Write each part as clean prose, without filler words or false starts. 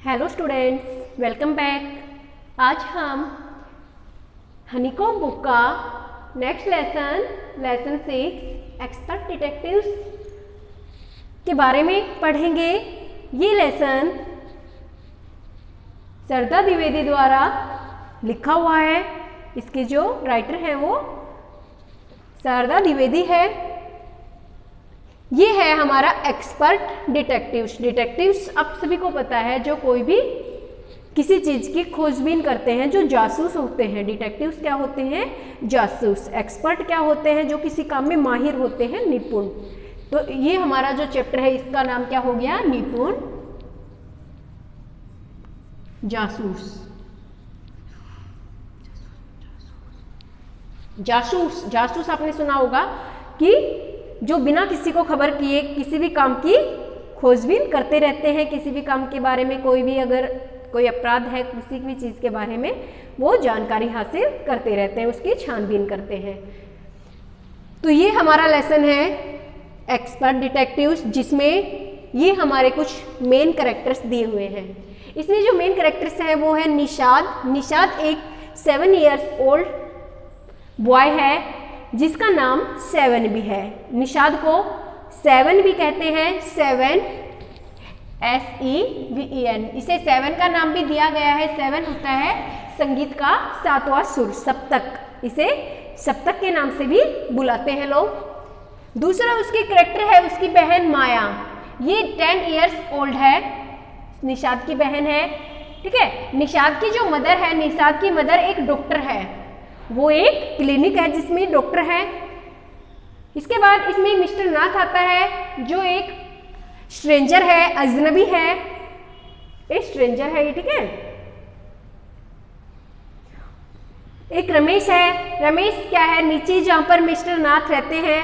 Hello students, welcome back. आज हम honeycomb book का नेक्स्ट लेसन 6 एक्सपर्ट डिटेक्टिव्स के बारे में पढ़ेंगे। ये लेसन सरदा द्विवेदी द्वारा लिखा हुआ है। इसके जो राइटर हैं वो सरदा द्विवेदी है। ये है हमारा एक्सपर्ट डिटेक्टिव्स आप सभी को पता है, जो कोई भी किसी चीज़ की खोजबीन करते हैं, जो जासूस होते हैं। डिटेक्टिव्स क्या होते हैं? जासूस। एक्सपर्ट क्या होते हैं? जो किसी काम में माहिर होते हैं, निपुण। तो ये हमारा जो चैप्टर है इसका नाम क्या हो गया? निपुण जासूस। जासूस आपने सुना होगा कि जो बिना किसी को खबर किए किसी भी काम की खोजबीन करते रहते हैं। किसी भी काम के बारे में, कोई भी अगर कोई अपराध है, किसी भी चीज़ के बारे में वो जानकारी हासिल करते रहते हैं, उसकी छानबीन करते हैं। तो ये हमारा लेसन है एक्सपर्ट डिटेक्टिव्स, जिसमें ये हमारे कुछ मेन कैरेक्टर्स दिए हुए हैं। इसमें जो मेन कैरेक्टर्स हैं वो है निषाद एक 7 इयर्स ओल्ड बॉय है जिसका नाम सेवन भी है। निषाद को सेवन भी कहते हैं, 7 SEVEN। इसे सेवन का नाम भी दिया गया है। सेवन होता है संगीत का 7वां सुर, सप्तक। इसे सप्तक के नाम से भी बुलाते हैं लोग। दूसरा उसकी कैरेक्टर है उसकी बहन माया। ये 10 इयर्स ओल्ड है, निषाद की बहन है। ठीक है। निषाद की जो मदर है, निषाद की मदर एक डॉक्टर है। वो एक क्लिनिक है जिसमें डॉक्टर है। इसके बाद इसमें मिस्टर नाथ आता है जो एक स्ट्रेंजर है, अजनबी है, एक स्ट्रेंजर है ये। ठीक है। एक रमेश है। रमेश क्या है? नीचे जहाँ पर मिस्टर नाथ रहते हैं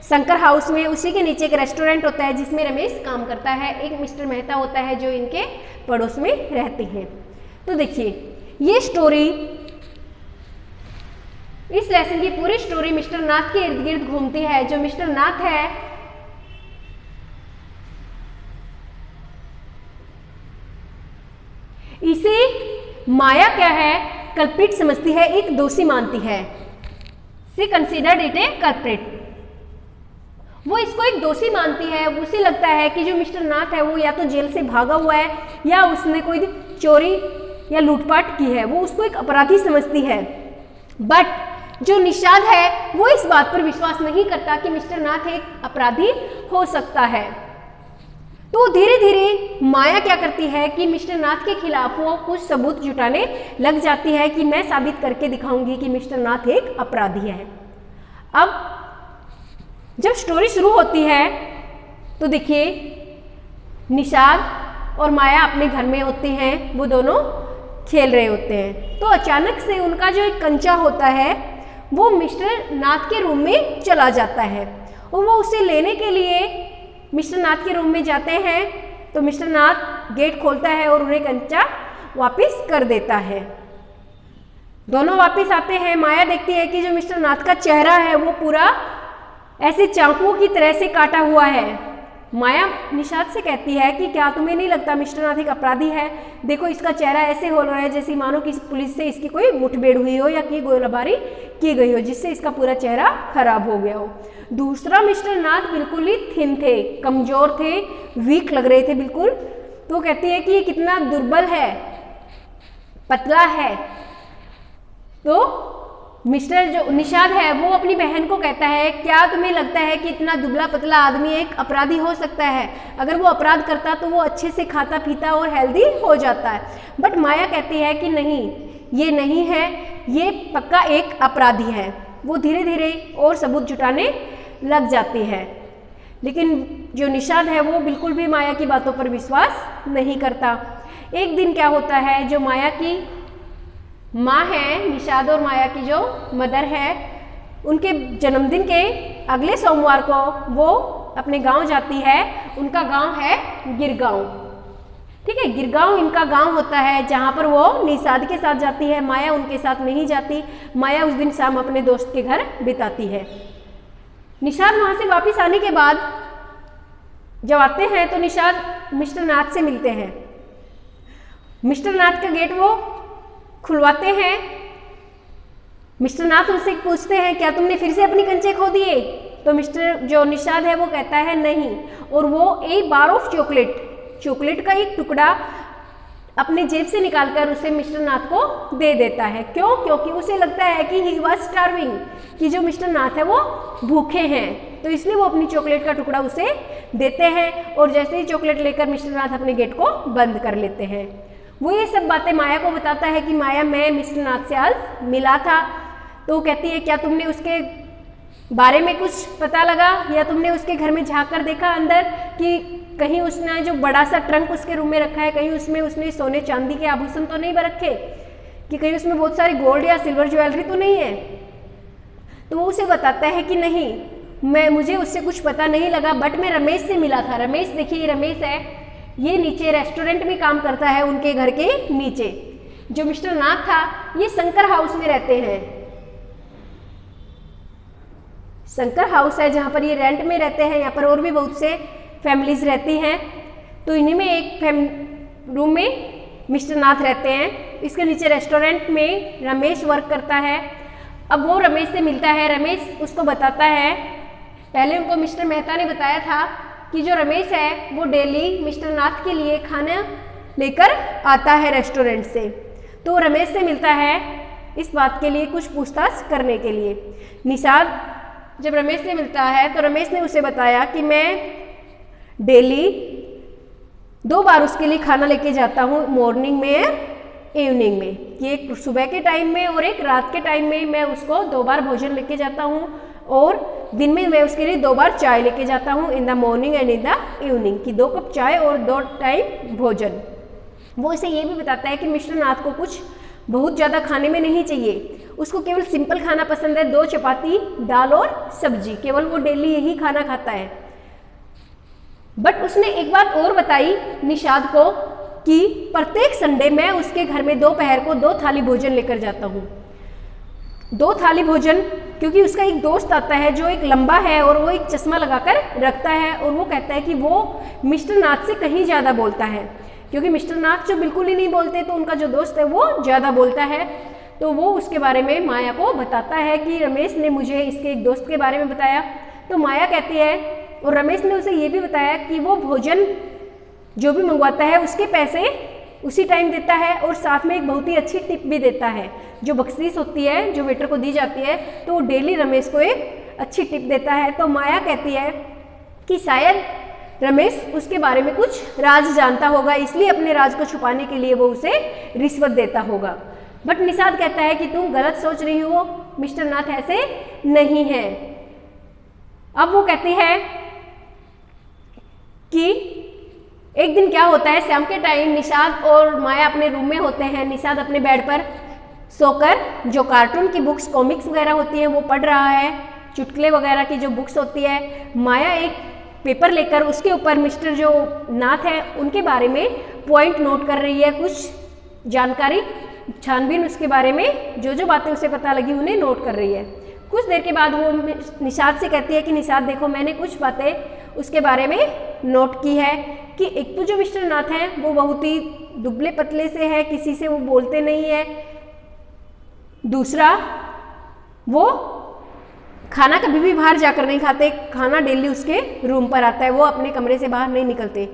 शंकर हाउस में, उसी के नीचे एक रेस्टोरेंट होता है जिसमें रमेश काम करता है। एक मिस्टर मेहता होता है जो इनके पड़ोस में रहते हैं। तो देखिए ये स्टोरी, इस लेसन की पूरी स्टोरी मिस्टर नाथ के इर्द गिर्द घूमती है। जो मिस्टर नाथ है इसे माया क्या है? कल्प्रिट समझती है, एक दोषी मानती है। सी कंसीडर्ड इट ए कल्प्रिट। वो इसको एक दोषी मानती है। उसे लगता है कि जो मिस्टर नाथ है वो या तो जेल से भागा हुआ है या उसने कोई चोरी या लूटपाट की है। वो उसको एक अपराधी समझती है। बट जो निषाद है वो इस बात पर विश्वास नहीं करता कि मिस्टर नाथ एक अपराधी हो सकता है। तो धीरे धीरे माया क्या करती है कि मिस्टर नाथ के खिलाफ वो कुछ सबूत जुटाने लग जाती है कि मैं साबित करके दिखाऊंगी कि मिस्टर नाथ एक अपराधी है। अब जब स्टोरी शुरू होती है तो देखिए निषाद और माया अपने घर में होते हैं, वो दोनों खेल रहे होते हैं। तो अचानक से उनका जो एक कंचा होता है वो मिस्टर नाथ के रूम में चला जाता है और वो उसे लेने के लिए मिस्टर नाथ के रूम में जाते हैं। तो मिस्टर नाथ गेट खोलता है और उन्हें कंचा वापस कर देता है। दोनों वापस आते हैं। माया देखती है कि जो मिस्टर नाथ का चेहरा है वो पूरा ऐसे चाकू की तरह से काटा हुआ है। माया निषाद से कहती है कि क्या तुम्हें नहीं लगता मिस्टर नाथ एक अपराधी है? देखो इसका चेहरा ऐसे हो रहा है जैसे मानो कि पुलिस से इसकी कोई मुठभेड़ हुई हो या कि गोलीबारी की गई हो, जिससे इसका पूरा चेहरा खराब हो गया हो। दूसरा मिस्टर नाथ बिल्कुल ही थिन थे, कमजोर थे, वीक लग रहे थे बिल्कुल। तो कहती है कि ये कितना दुर्बल है, पतला है। तो मिस्टर जो निषाद है वो अपनी बहन को कहता है, क्या तुम्हें लगता है कि इतना दुबला पतला आदमी एक अपराधी हो सकता है? अगर वो अपराध करता तो वो अच्छे से खाता पीता और हेल्दी हो जाता है। बट माया कहती है कि नहीं, ये नहीं है, ये पक्का एक अपराधी है। वो धीरे धीरे और सबूत जुटाने लग जाती है। लेकिन जो निषाद है वो बिल्कुल भी माया की बातों पर विश्वास नहीं करता। एक दिन क्या होता है, जो माया की माँ है, निषाद और माया की जो मदर है, उनके जन्मदिन के अगले सोमवार को वो अपने गांव जाती है। उनका गांव है गिरगांव। ठीक है। गिरगांव इनका गांव होता है जहां पर वो निषाद के साथ जाती है। माया उनके साथ नहीं जाती। माया उस दिन शाम अपने दोस्त के घर बिताती है। निषाद वहां से वापस आने के बाद जब आते हैं तो निषाद मिस्टर नाथ से मिलते हैं। मिस्टर नाथ का गेट वो खुलवाते हैं। मिस्टर नाथ उनसे पूछते हैं क्या तुमने फिर से अपनी कंचे खो दिए? तो मिस्टर जो निषाद है वो कहता है नहीं, और वो एक बार ऑफ चॉकलेट का एक टुकड़ा अपने जेब से निकालकर उसे मिस्टर नाथ को दे देता है। क्यों? क्योंकि उसे लगता है कि ही वॉज स्टार्विंग, कि जो मिस्टर नाथ है वो भूखे हैं, तो इसलिए वो अपनी चॉकलेट का टुकड़ा उसे देते हैं। और जैसे ही चॉकलेट लेकर मिस्टर नाथ अपने गेट को बंद कर लेते हैं। वो ये सब बातें माया को बताता है कि माया मैं मिस्टर नाथ से आज मिला था। तो वो कहती है क्या तुमने उसके बारे में कुछ पता लगा, या तुमने उसके घर में झाँक कर देखा अंदर कि कहीं उसने जो बड़ा सा ट्रंक उसके रूम में रखा है, कहीं उसमें उसने सोने चांदी के आभूषण तो नहीं रखे, कि कहीं उसमें बहुत सारी गोल्ड या सिल्वर ज्वेलरी तो नहीं है? तो वो उसे बताता है कि नहीं, मुझे उससे कुछ पता नहीं लगा, बट मैं रमेश से मिला था। रमेश, देखिए रमेश है, ये नीचे रेस्टोरेंट में काम करता है उनके घर के नीचे। जो मिस्टर नाथ था ये शंकर हाउस में रहते हैं। शंकर हाउस है जहाँ पर ये रेंट में रहते हैं। यहाँ पर और भी बहुत से फैमिलीज रहती हैं। तो इन्हीं में एक रूम में मिस्टर नाथ रहते हैं। इसके नीचे रेस्टोरेंट में रमेश वर्क करता है। अब वो रमेश से मिलता है। रमेश उसको बताता है, पहले उनको मिस्टर मेहता ने बताया था कि जो रमेश है वो डेली मिस्टर नाथ के लिए खाना लेकर आता है रेस्टोरेंट से। तो रमेश से मिलता है इस बात के लिए कुछ पूछताछ करने के लिए। निषाद जब रमेश से मिलता है तो रमेश ने उसे बताया कि मैं डेली 2 बार उसके लिए खाना लेके जाता हूँ, मॉर्निंग में इवनिंग में, कि एक सुबह के टाइम में और एक रात के टाइम में मैं उसको 2 बार भोजन लेके जाता हूँ, और दिन में मैं उसके लिए 2 बार चाय लेके जाता हूँ, in the morning and in the evening, की 2 कप चाय और 2 टाइम भोजन। वो इसे ये भी बताता है कि मिस्टर नाथ को कुछ बहुत ज़्यादा खाने में नहीं चाहिए, उसको केवल सिंपल खाना पसंद है, 2 चपाती, दाल और सब्जी, केवल वो डेली यही खाना खाता है। बट उसने एक बात और बताई निषाद को कि प्रत्येक संडे मैं उसके घर में दोपहर को 2 थाली भोजन लेकर जाता हूँ। 2 थाली भोजन, क्योंकि उसका एक दोस्त आता है जो एक लंबा है और वो एक चश्मा लगाकर रखता है, और वो कहता है कि वो मिस्टर नाथ से कहीं ज़्यादा बोलता है, क्योंकि मिस्टर नाथ जो बिल्कुल ही नहीं बोलते, तो उनका जो दोस्त है वो ज़्यादा बोलता है। तो वो उसके बारे में माया को बताता है कि रमेश ने मुझे इसके एक दोस्त के बारे में बताया। तो माया कहती है, और रमेश ने उसे ये भी बताया कि वो भोजन जो भी मंगवाता है उसके पैसे उसी टाइम देता है, और साथ में एक बहुत ही अच्छी टिप भी देता है, जो बख्शीश होती है जो वेटर को दी जाती है, तो वो डेली रमेश को एक अच्छी टिप देता है। तो माया कहती है कि शायद रमेश उसके बारे में कुछ राज जानता होगा, इसलिए अपने राज को छुपाने के लिए वो उसे रिश्वत देता होगा। बट निषाद कहता है कि तुम गलत सोच रही हो, मिस्टर नाथ ऐसे नहीं है। अब वो कहती है कि एक दिन क्या होता है, शाम के टाइम निषाद और माया अपने रूम में होते हैं। निषाद अपने बेड पर सोकर जो कार्टून की बुक्स, कॉमिक्स वगैरह होती हैं वो पढ़ रहा है, चुटकुले वगैरह की जो बुक्स होती है। माया एक पेपर लेकर उसके ऊपर मिस्टर जो नाथ है उनके बारे में पॉइंट नोट कर रही है, कुछ जानकारी छानबीन उसके बारे में जो जो बातें उसे पता लगी उन्हें नोट कर रही है। कुछ देर के बाद वो निषाद से कहती है कि निषाद देखो, मैंने कुछ बातें उसके बारे में नोट की है कि एक तो जो मिस्टर नाथ हैं वो बहुत ही दुबले पतले से है, किसी से वो बोलते नहीं है। दूसरा, वो खाना कभी भी बाहर जाकर नहीं खाते, खाना डेली उसके रूम पर आता है, वो अपने कमरे से बाहर नहीं निकलते।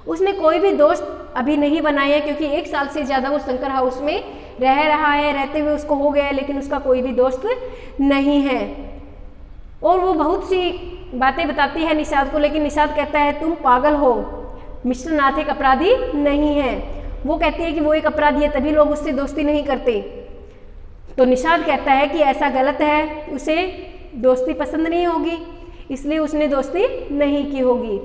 उसने कोई भी दोस्त अभी नहीं बनाए हैं, क्योंकि 1 साल से ज़्यादा वो शंकर हाउस में रह रहा है, रहते हुए उसको हो गया है, लेकिन उसका कोई भी दोस्त नहीं है। और वो बहुत सी बातें बताती है निषाद को, लेकिन निषाद कहता है तुम पागल हो, मिस्टर नाथ एक अपराधी नहीं है। वो कहती है कि वो एक अपराधी है तभी लोग उससे दोस्ती नहीं करते। तो निषाद कहता है कि ऐसा गलत है, उसे दोस्ती पसंद नहीं होगी, इसलिए उसने दोस्ती नहीं की होगी।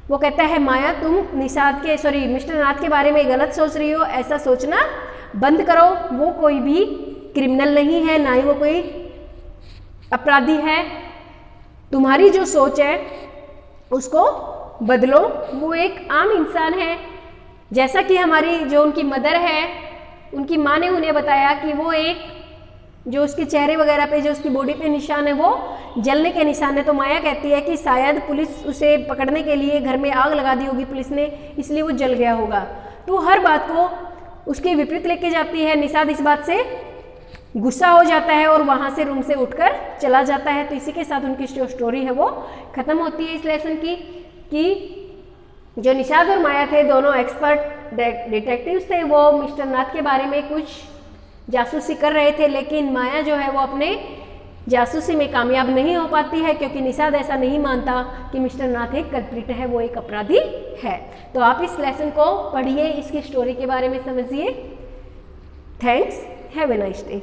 वो कहता है माया तुम मिस्टर नाथ के बारे में गलत सोच रही हो, ऐसा सोचना बंद करो, वो कोई भी क्रिमिनल नहीं है, ना ही वो कोई अपराधी है। तुम्हारी जो सोच है उसको बदलो, वो एक आम इंसान है, जैसा कि हमारी जो उनकी मदर है, उनकी माँ ने उन्हें बताया कि वो एक जो उसके चेहरे वगैरह पे जो उसकी बॉडी पे निशान है वो जलने के निशान है। तो माया कहती है कि शायद पुलिस उसे पकड़ने के लिए घर में आग लगा दी होगी पुलिस ने, इसलिए वो जल गया होगा। तो हर बात को उसके विपरीत लेके जाती है। निषाद इस बात से गुस्सा हो जाता है और वहाँ से रूम से उठकर चला जाता है। तो इसी के साथ उनकी जो स्टोरी है वो खत्म होती है इस लेसन की, कि जो निषाद और माया थे दोनों एक्सपर्ट डिटेक्टिव्स थे, वो मिस्टर नाथ के बारे में कुछ जासूसी कर रहे थे, लेकिन माया जो है वो अपने जासूसी में कामयाब नहीं हो पाती है, क्योंकि निषाद ऐसा नहीं मानता कि मिस्टर नाथ एक कल्प्रिट है, वो एक अपराधी है। तो आप इस लेसन को पढ़िए, इसकी स्टोरी के बारे में समझिए। Thanks, have a nice day.